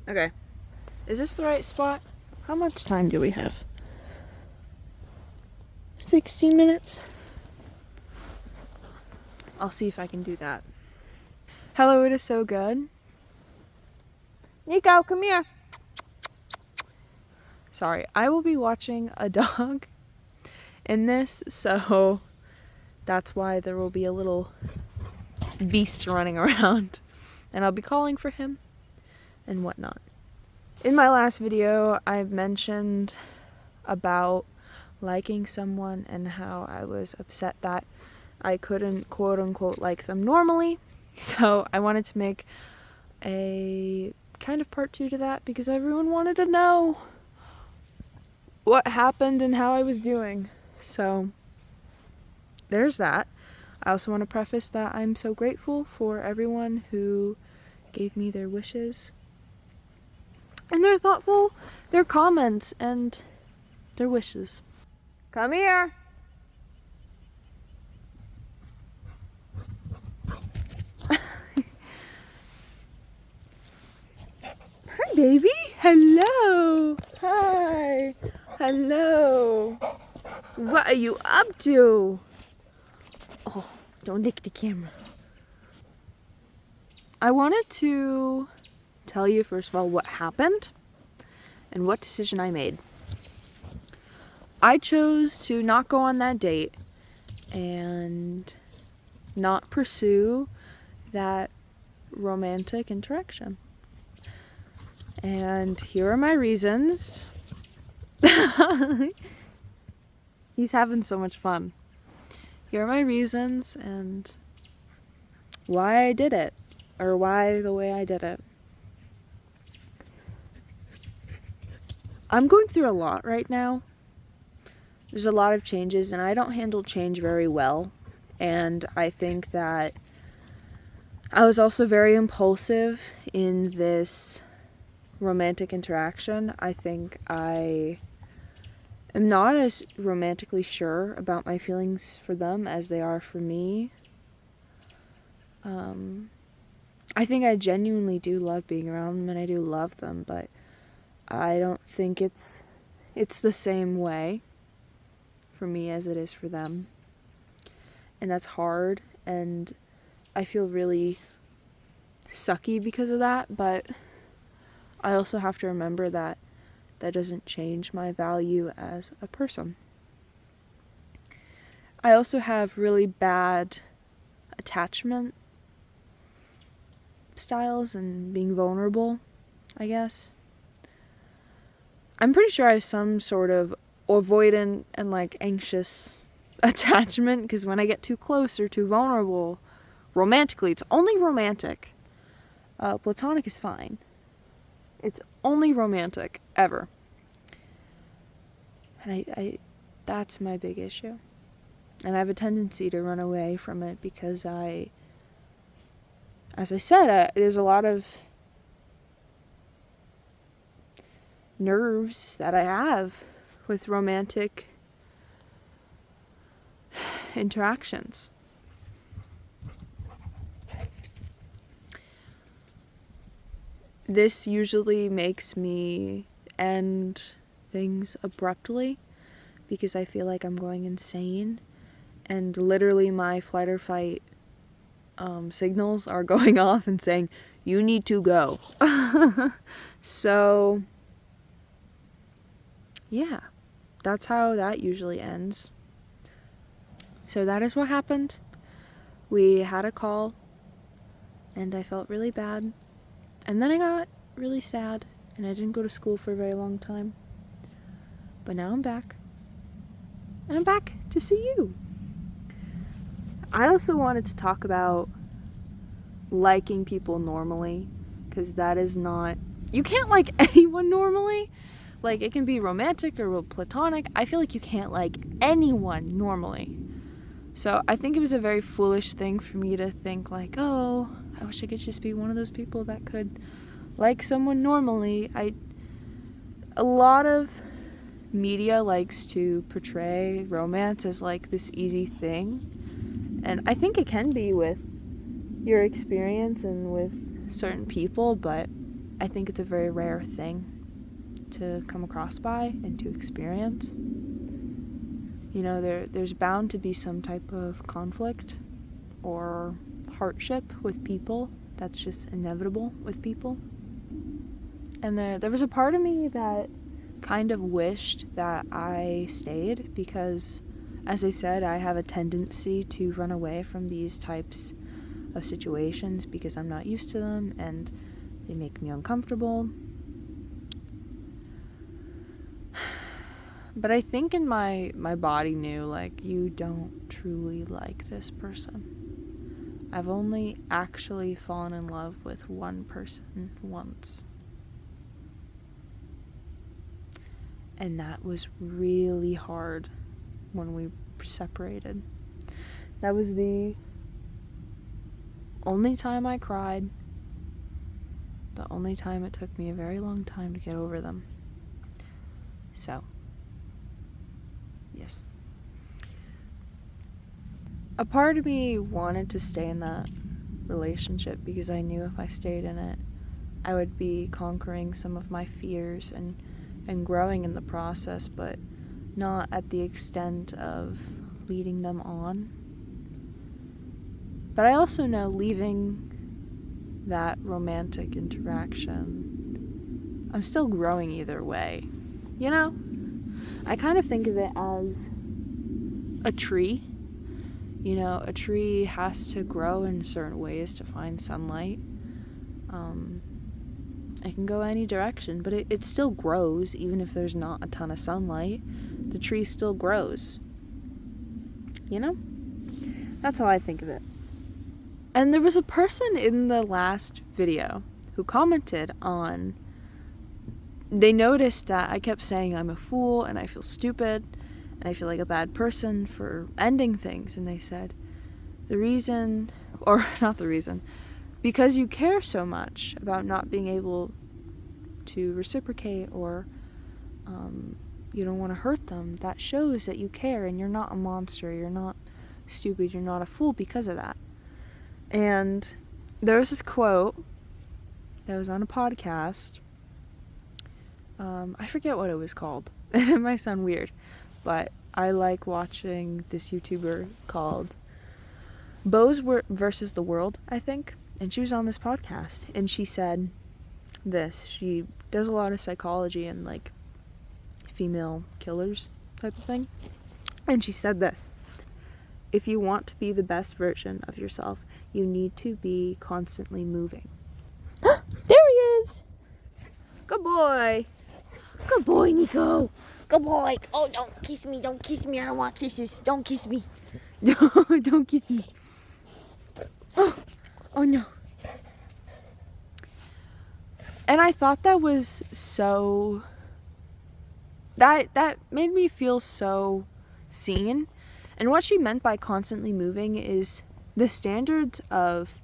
Okay. Is this the right spot? How much time do we have? 16 minutes? I'll see if I can do that. Hello, it is so good. Nico, come here. Sorry, I will be watching a dog in this, so that's why there will be a little beast running around. And I'll be calling for him and whatnot. In my last video, I mentioned about liking someone and how I was upset that I couldn't quote unquote like them normally. So I wanted to make a kind of part 2 to that because everyone wanted to know what happened and how I was doing. So there's that. I also want to preface that I'm so grateful for everyone who gave me their wishes and their comments and their wishes. Come here. Hi, baby. Hello. Hi. Hello. What are you up to? Oh, don't lick the camera. I wanted to tell you, first of all, what happened and what decision I made. I chose to not go on that date and not pursue that romantic interaction. And here are my reasons. He's having so much fun. Here are my reasons and why I did it, or why the way I did it. I'm going through a lot right now. There's a lot of changes, and I don't handle change very well. And I think that I was also very impulsive in this romantic interaction. I think I am not as romantically sure about my feelings for them as they are for me. I think I genuinely do love being around them, and I do love them, but I don't think it's the same way for me as it is for them. And that's hard, and I feel really sucky because of that, but I also have to remember that that doesn't change my value as a person. I also have really bad attachment styles and being vulnerable, I guess. I'm pretty sure I have some sort of avoidant and anxious attachment, because when I get too close or too vulnerable romantically, it's only romantic. Platonic is fine. It's only romantic, ever. And I that's my big issue. And I have a tendency to run away from it because as I said, there's a lot of nerves that I have with romantic interactions. This usually makes me end things abruptly because I feel like I'm going insane, and literally my flight or fight signals are going off and saying, you need to go. So yeah, that's how that usually ends. So that is what happened. We had a call and I felt really bad, and then I got really sad, and I didn't go to school for a very long time. But now I'm back. I'm back to see you. I also wanted to talk about liking people normally, because that is not... You can't like anyone normally. Like, it can be romantic or platonic. I feel like you can't like anyone normally. So I think it was a very foolish thing for me to think like, oh, I wish I could just be one of those people that could like someone normally. A lot of media likes to portray romance as like this easy thing, and I think it can be with your experience and with certain people, but I think it's a very rare thing to come across by and to experience. You know, there's bound to be some type of conflict or hardship with people. That's just inevitable with people. And there was a part of me that kind of wished that I stayed because, as I said, I have a tendency to run away from these types of situations because I'm not used to them and they make me uncomfortable. But I think in my body knew, like, you don't truly like this person. I've only actually fallen in love with one person once. And that was really hard when we separated. That was the only time I cried. The only time it took me a very long time to get over them. So, yes. A part of me wanted to stay in that relationship because I knew if I stayed in it, I would be conquering some of my fears and growing in the process, but not at the extent of leading them on. But I also know leaving that romantic interaction, I'm still growing either way. You know? I kind of think of it as a tree. You know, a tree has to grow in certain ways to find sunlight. It can go any direction, but it still grows, even if there's not a ton of sunlight. The tree still grows. You know? That's how I think of it. And there was a person in the last video who commented on, they noticed that I kept saying I'm a fool and I feel stupid and I feel like a bad person for ending things. And they said, because you care so much about not being able to reciprocate or you don't want to hurt them, that shows that you care and you're not a monster, you're not stupid, you're not a fool because of that. And there was this quote that was on a podcast. I forget what it was called. It might sound weird, but I like watching this YouTuber called Bows versus the World, I think. And she was on this podcast, and she said this. She does a lot of psychology and, like, female killers type of thing. And she said this: if you want to be the best version of yourself, you need to be constantly moving. There he is! Good boy! Good boy, Nico! Good boy! Oh, don't kiss me, I don't want kisses. Don't kiss me. No, don't kiss me. Oh no. And I thought that was so... That made me feel so seen. And what she meant by constantly moving is the standards of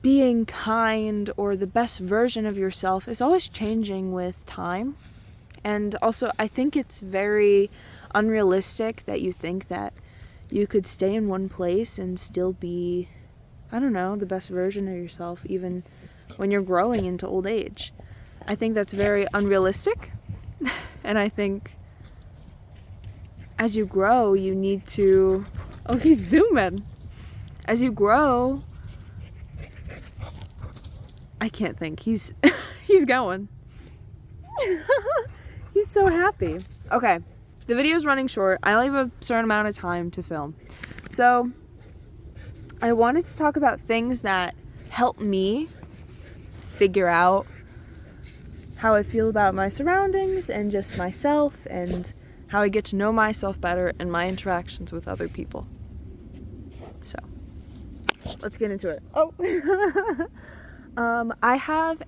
being kind or the best version of yourself is always changing with time. And also, I think it's very unrealistic that you think that you could stay in one place and still be, I don't know, the best version of yourself, even when you're growing into old age. I think that's very unrealistic. And I think as you grow, you need to... Oh, he's zooming. As you grow... I can't think. He's going. He's so happy. Okay, the video's running short. I only have a certain amount of time to film. So, I wanted to talk about things that help me figure out how I feel about my surroundings and just myself and how I get to know myself better and my interactions with other people. So, let's get into it. Oh! I have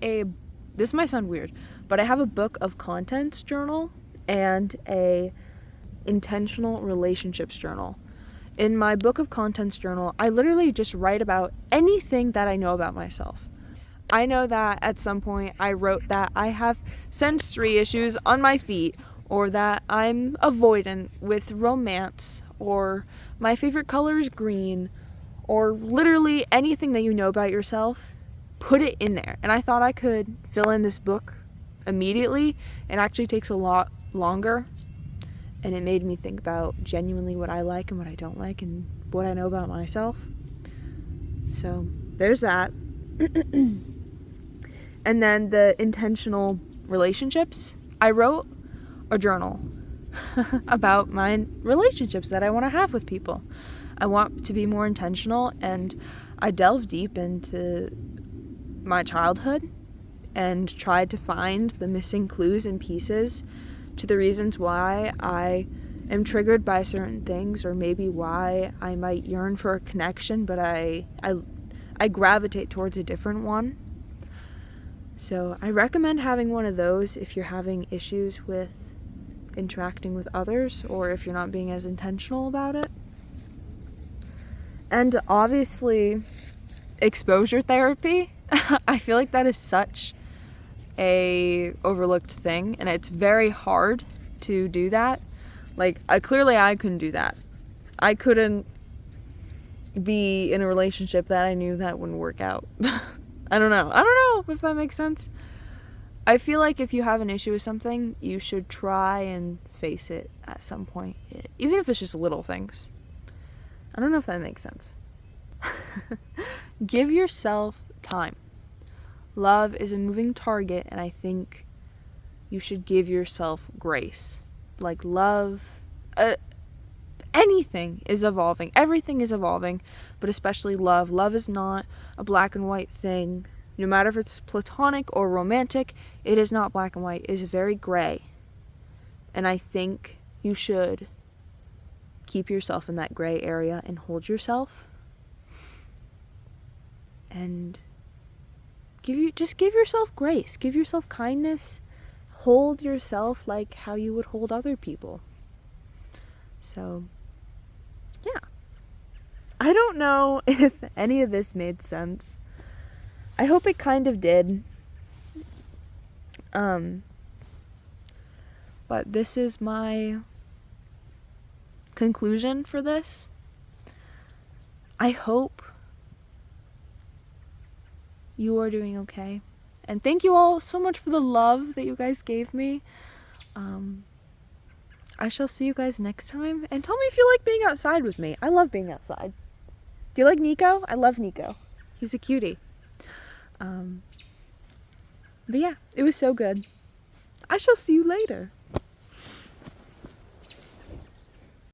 this might sound weird, but I have a book of contents journal and a intentional relationships journal. In my book of contents journal, I literally just write about anything that I know about myself. I know that at some point I wrote that I have sensory issues on my feet, or that I'm avoidant with romance, or my favorite color is green, or literally anything that you know about yourself. put it in there. And I thought I could fill in this book immediately. It actually takes a lot longer. And it made me think about genuinely what I like and what I don't like and what I know about myself. So there's that. And then the intentional relationships. I wrote a journal about my relationships that I want to have with people. I want to be more intentional, and I delved deep into my childhood and tried to find the missing clues and pieces to the reasons why I am triggered by certain things, or maybe why I might yearn for a connection, but I gravitate towards a different one. So I recommend having one of those if you're having issues with interacting with others, or if you're not being as intentional about it. And obviously, exposure therapy. I feel like that is such a overlooked thing, and it's very hard to do that. Like, I couldn't do that. I couldn't be in a relationship that I knew that wouldn't work out. I don't know if that makes sense. I feel like if you have an issue with something, you should try and face it at some point, even if it's just little things. I don't know if that makes sense. Give yourself time. Love is a moving target, and I think you should give yourself grace. Like, love, anything is evolving. Everything is evolving, but especially love. Love is not a black and white thing. No matter if it's platonic or romantic, it is not black and white. It is very gray. And I think you should keep yourself in that gray area and hold yourself. And just give yourself grace. Give yourself kindness. Hold yourself like how you would hold other people. So, yeah. I don't know if any of this made sense. I hope it kind of did. But this is my conclusion for this. I hope you are doing okay. And thank you all so much for the love that you guys gave me. I shall see you guys next time. And tell me if you like being outside with me. I love being outside. Do you like Nico? I love Nico. He's a cutie. But yeah, it was so good. I shall see you later.